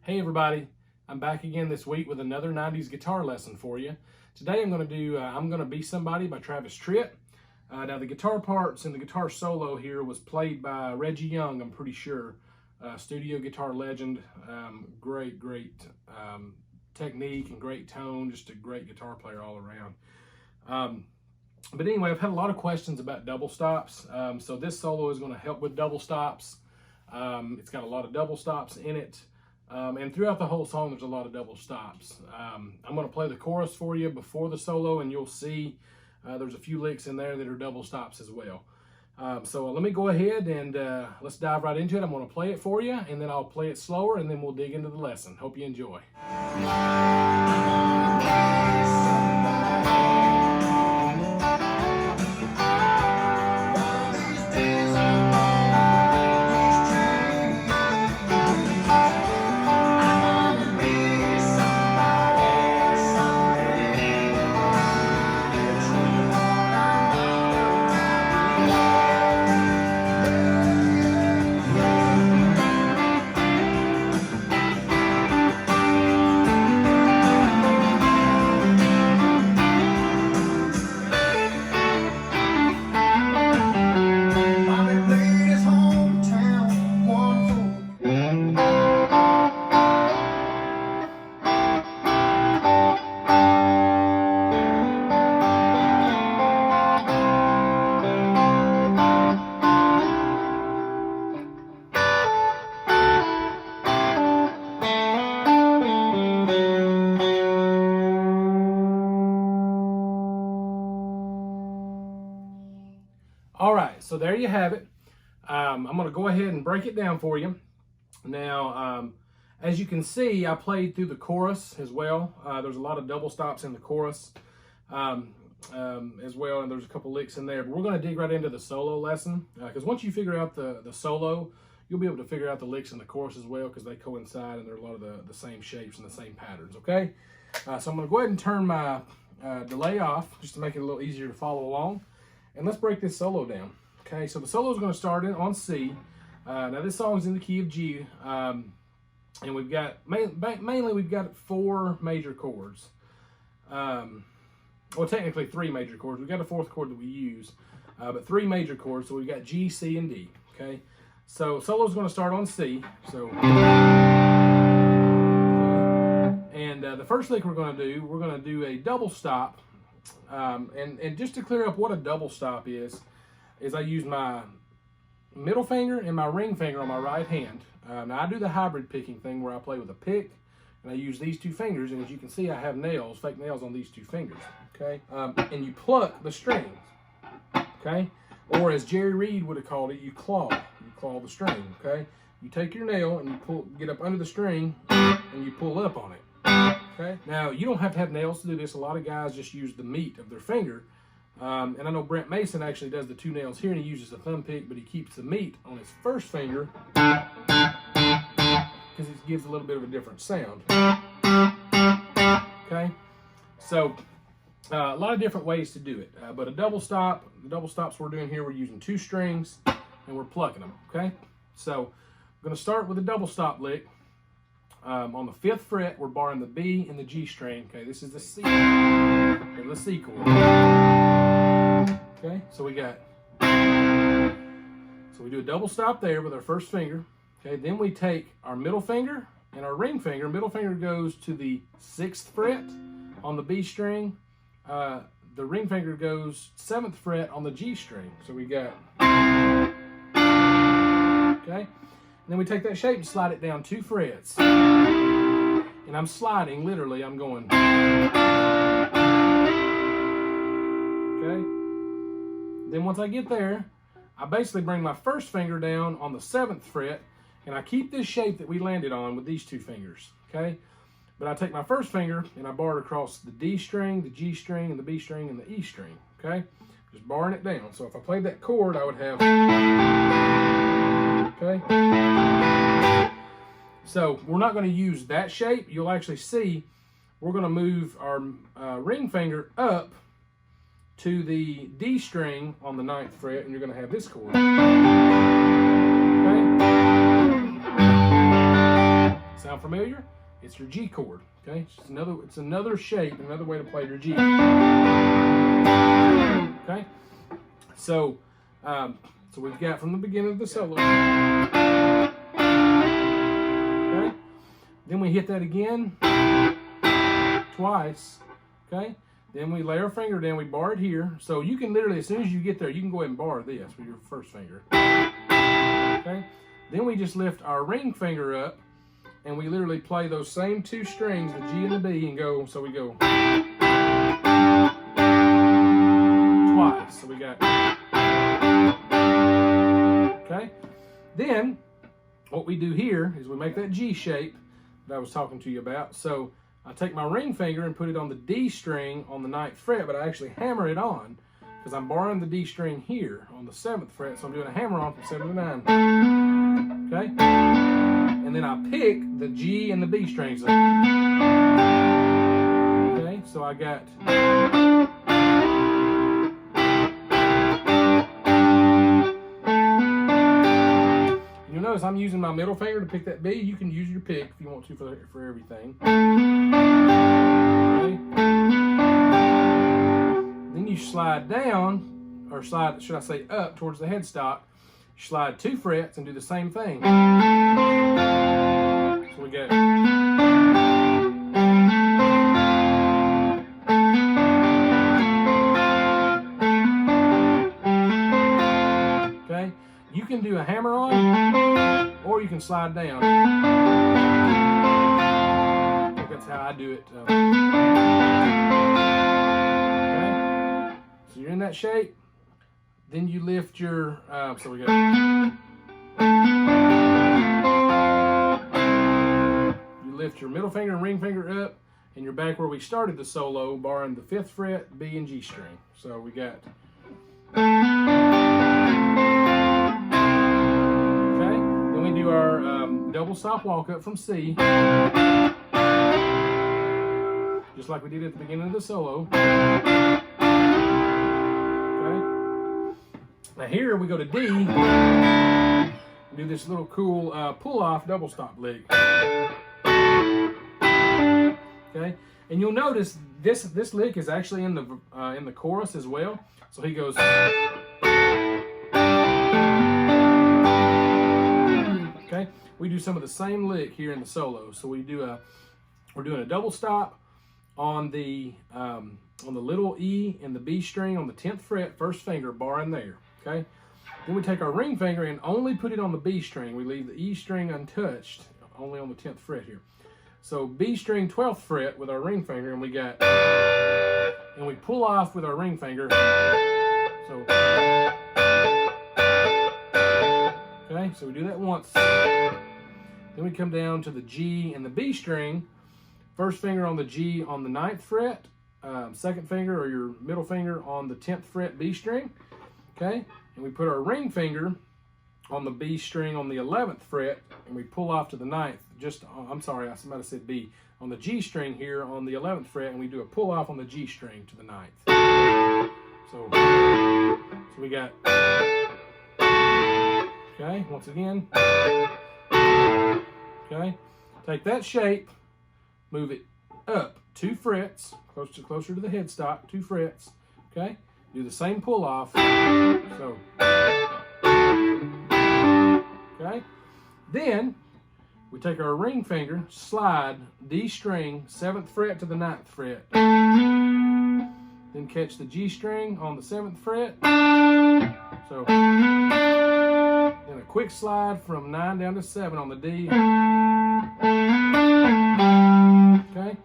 Hey everybody, I'm back again this week with another 90s guitar lesson for you. Today I'm going to do I'm going to Be Somebody by Travis Tritt. Now the guitar parts and the guitar solo here was played by Reggie Young, I'm pretty sure. Studio guitar legend, great technique and great tone, just a great guitar player all around. But anyway, I've had a lot of questions about double stops, so this solo is going to help with double stops. It's got a lot of double stops in it. And throughout the whole song, there's a lot of double stops. I'm going to play the chorus for you before the solo, and you'll see there's a few licks in there that are double stops as well. So let me go ahead and let's dive right into it. I'm going to play it for you, and then I'll play it slower, and then we'll dig into the lesson. Hope you enjoy. All right, so there you have it. I'm going to go ahead and break it down for you. Now, as you can see, I played through the chorus as well. There's a lot of double stops in the chorus as well, and there's a couple licks in there. But we're going to dig right into the solo lesson, because once you figure out the solo, you'll be able to figure out the licks in the chorus as well, because they coincide and they're a lot of the same shapes and the same patterns, okay? So I'm going to go ahead and turn my delay off just to make it a little easier to follow along. And let's break this solo down. Okay, so the solo is going to start on C. Now this song is in the key of G, and we've got mainly we've got 4 major chords. Well, technically 3 major chords. We've got a 4th chord that we use, but 3 major chords. So we've got G, C, and D. Okay, so solo is going to start on C. So, and the first lick we're going to do a double stop. And just to clear up what a double stop is I use my middle finger and my ring finger on my right hand. Now I do the hybrid picking thing where I play with a pick, and I use these 2 fingers, and as you can see, I have nails, fake nails on these 2 fingers, okay? And you pluck the strings, okay? Or as Jerry Reed would have called it, you claw the string, okay? You take your nail and you get up under the string, and you pull up on it. Okay. Now, you don't have to have nails to do this. A lot of guys just use the meat of their finger. And I know Brent Mason actually does the 2 nails here, and he uses a thumb pick, but he keeps the meat on his first finger because it gives a little bit of a different sound. Okay. So, a lot of different ways to do it. But a double stop, the double stops we're doing here, we're using 2 strings, and we're plucking them. Okay. So, I'm going to start with a double stop lick. On the 5th fret, we're barring the B and the G string. Okay, this is the C, or the C chord. Okay, so we do a double stop there with our first finger. Okay, then we take our middle finger and our ring finger. Middle finger goes to the 6th fret on the B string. The ring finger goes 7th fret on the G string. So we got, okay. Then we take that shape and slide it down 2 frets. And I'm sliding, literally, I'm going. Okay? Then once I get there, I basically bring my first finger down on the 7th fret, and I keep this shape that we landed on with these 2 fingers. Okay? But I take my first finger and I bar it across the D string, the G string, and the B string, and the E string. Okay? Just barring it down. So if I played that chord, I would have. Okay, so we're not going to use that shape. You'll actually see we're going to move our ring finger up to the D string on the 9th fret, and you're going to have this chord. Okay, Sound familiar? It's your G chord. Okay, it's another shape, another way to play your G. Okay, so we've got from the beginning of the solo. Okay, then we hit that again twice. Okay, then we lay our finger down. We bar it here, so you can literally, as soon as you get there, you can go ahead and bar this with your first finger. Okay, then we just lift our ring finger up. And we literally play those same two strings, the G and the B, and go, so we go twice. So we got, okay? Then, what we do here is we make that G shape that I was talking to you about. So, I take my ring finger and put it on the D string on the 9th fret, but I actually hammer it on, because I'm borrowing the D string here on the 7th fret, so I'm doing a hammer on from 7 to 9. Okay? And then I pick the G and the B strings up. Okay, so I got. You'll notice I'm using my middle finger to pick that B. You can use your pick if you want to for everything. Okay. Then you slide down, or slide, should I say up, towards the headstock. Slide 2 frets and do the same thing. So we get. Okay, you can do a hammer on, or you can slide down. I think that's how I do it. Okay, so you're in that shape. Then you lift your, so we go. You lift your middle finger and ring finger up, and you're back where we started the solo, barring the 5th fret, B and G string. So we got. Okay, then we do our double stop walk up from C. Just like we did at the beginning of the solo. Now here we go to D, and do this little cool pull-off double stop lick. Okay, and you'll notice this lick is actually in the chorus as well. So he goes. Okay, we do some of the same lick here in the solo. So we're doing a double stop on the little E and the B string on the 10th fret, first finger, barring there. Okay, then we take our ring finger and only put it on the B string. We leave the E string untouched, only on the 10th fret here. So B string 12th fret with our ring finger, and we got, and we pull off with our ring finger. So, okay, so we do that once. Then we come down to the G and the B string. First finger on the G on the 9th fret, second finger or your middle finger on the 10th fret B string. Okay, and we put our ring finger on the B string on the 11th fret, and we pull off to the 9th. I'm sorry, I might have said B. On the G string here on the 11th fret, and we do a pull off on the G string to the 9th. So we got, okay, once again. Okay, take that shape, move it up 2 frets, closer to the headstock, 2 frets. Okay. Do the same pull off. So, okay. Then we take our ring finger, slide D string 7th fret to the 9th fret. Then catch the G string on the 7th fret. So, then a quick slide from 9 down to 7 on the D. Okay.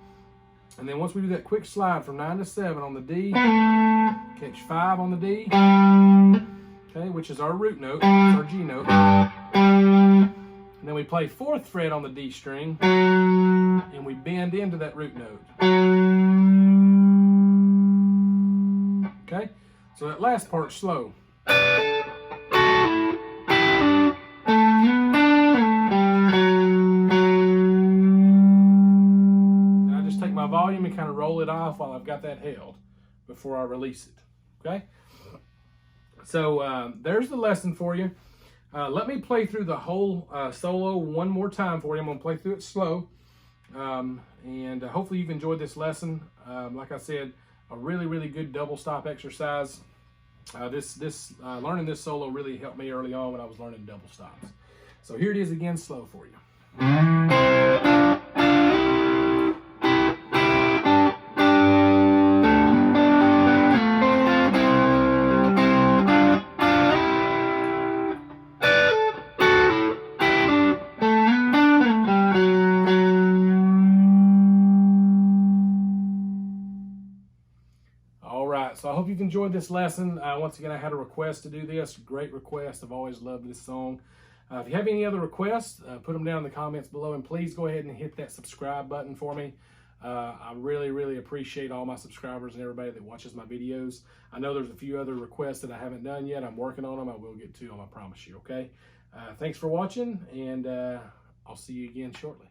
And then once we do that quick slide from 9 to 7 on the D, catch 5 on the D, okay, which is our root note, it's our G note. And then we play 4th fret on the D string, and we bend into that root note. Okay, so that last part's slow. My volume and kind of roll it off while I've got that held before I release it. Okay, so there's the lesson for you. Let me play through the whole solo one more time for you. I'm going to play through it slow. And hopefully you've enjoyed this lesson. Like I said, a really, really good double stop exercise. Learning this solo really helped me early on when I was learning double stops. So here it is again, slow for you. All right, so I hope you've enjoyed this lesson. Once again, I had a request to do this. Great request. I've always loved this song. If you have any other requests, put them down in the comments below, and please go ahead and hit that subscribe button for me. I really, really appreciate all my subscribers and everybody that watches my videos. I know there's a few other requests that I haven't done yet. I'm working on them. I will get to them, I promise you, okay? Thanks for watching, and I'll see you again shortly.